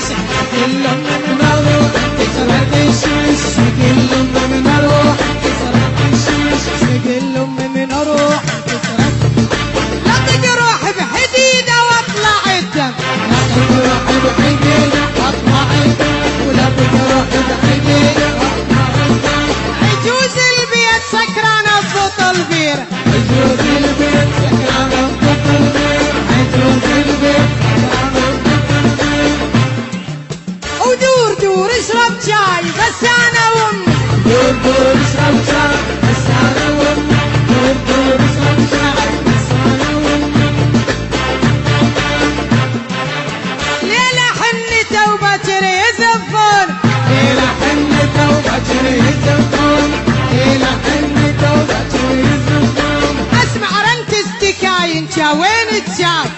كلهم من اروح تسرق الشمس كلهم من اروح تسرق الشمس كلهم من اروح تسرق لا تجرح بحديده واطلع الدم لا تجرح بحديده واطلع الدم ولا تجرح بحديده واطلع الدم عجوز البيت سكرانه ببط البير عجوز البيت سكرانه ببط البير عجوز البيت ودور دور اشرب شاي بس انا وامي دور دور اشرب شاي بس انا وامي دور دور اشرب شاي بس انا وامي ليلة حنته وبكر يزفون ليلة حنته وبكر يزفون ليلة حنته وبكر يزفون اسمع رنت السكاين وين الشاي